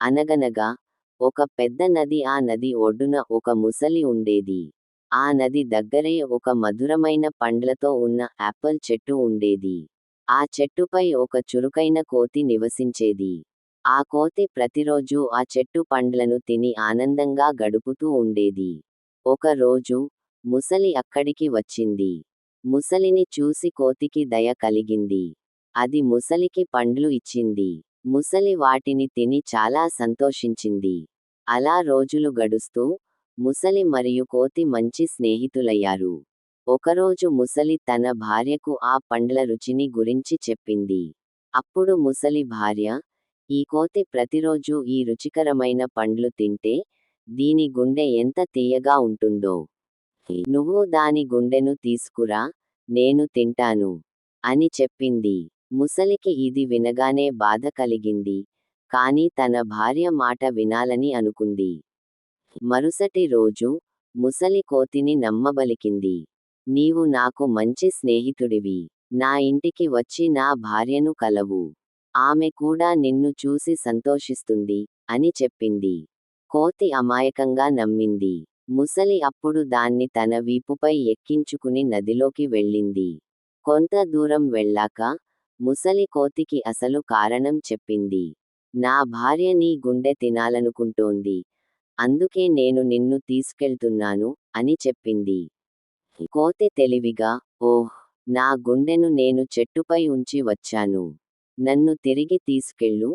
అనగనగా ఒక పెద్ద నది. ఆ నది ఒడ్డున ఒక ముసలి ఉండేది. ఆ నది దగ్గరే ఒక మధురమైన పండ్లతో ఉన్న యాపిల్ చెట్టు ఉండేది. ఆ చెట్టుపై ఒక చురుకైన కోతి నివసించేది. ఆ కోతి ప్రతిరోజూ ఆ చెట్టు పండ్లను తిని ఆనందంగా గడుపుతూ ఉండేది. ఒకరోజు ముసలి అక్కడికి వచ్చింది. ముసలిని చూసి కోతికి దయ కలిగింది. అది ముసలికి పండ్లు ఇచ్చింది. ముసలి వాటిని తిని చాలా సంతోషించింది. అలా రోజులు గడుస్తూ, ముసలి మరియు కోతి మంచి స్నేహితులయ్యారు. ఒకరోజు ముసలి తన భార్యకు ఆ పండ్ల రుచిని గురించి చెప్పింది. అప్పుడు ముసలి భార్య, ఈ కోతి ప్రతిరోజూ ఈ రుచికరమైన పండ్లు తింటే, దీని గుండె ఎంత తీయగా ఉంటుందో. నువ్వు దాని గుండెను తీసుకురా, నేను తింటాను అని చెప్పింది. ముసలికి ఇది వినగానే బాధ కలిగింది. కానీ తన భార్య మాట వినాలని అనుకుంది. మరుసటి రోజు, ముసలి కోతిని నమ్మబలికింది. నీవు నాకు మంచి స్నేహితుడివి. నా ఇంటికి వచ్చి నా భార్యను కలవు. ఆమె కూడా నిన్ను చూసి సంతోషిస్తుంది అని చెప్పింది. కోతి అమాయకంగా నమ్మింది. ముసలి అప్పుడు దాన్ని తన వీపుపై ఎక్కించుకుని నదిలోకి వెళ్ళింది. కొంత దూరం వెళ్ళాక, ముసలి కోతికి అసలు కారణం చెప్పింది. నా భార్య నీ గుండె తినాలనుకుంటోంది. అందుకే నేను నిన్ను తీసుకెళ్తున్నాను అని చెప్పింది. కోతి తెలివిగా, ఓహ్, నా గుండెను నేను చెట్టుపై ఉంచి వచ్చాను. నన్ను తిరిగి తీసుకెళ్ళు,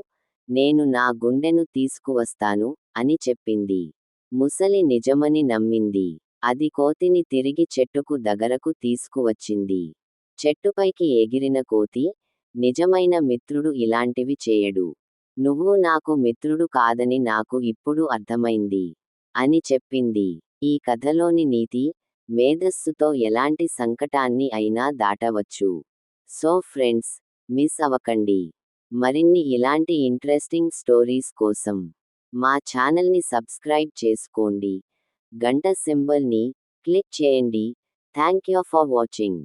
నేను నా గుండెను తీసుకువస్తాను అని చెప్పింది. ముసలి నిజమని నమ్మింది. అది కోతిని తిరిగి చెట్టుకు దగ్గరకు తీసుకువచ్చింది. చెట్టుపైకి ఎగిరిన కోతి, నిజమైన మిత్రుడు ఇలాంటివి చేయడు. నువ్వు నాకు మిత్రుడు కాదని నాకు ఇప్పుడు అర్థమైంది అని చెప్పింది. ఈ కథలోని నీతి, మేధస్సుతో ఎలాంటి సంకటాన్ని అయినా దాటవచ్చు. సో ఫ్రెండ్స్, మిస్ అవ్వకండి. మరిన్ని ఇలాంటి ఇంట్రెస్టింగ్ స్టోరీస్ కోసం మా ఛానల్ని సబ్స్క్రైబ్ చేసుకోండి. గంట సింబల్ని క్లిక్ చేయండి. Thank you for watching.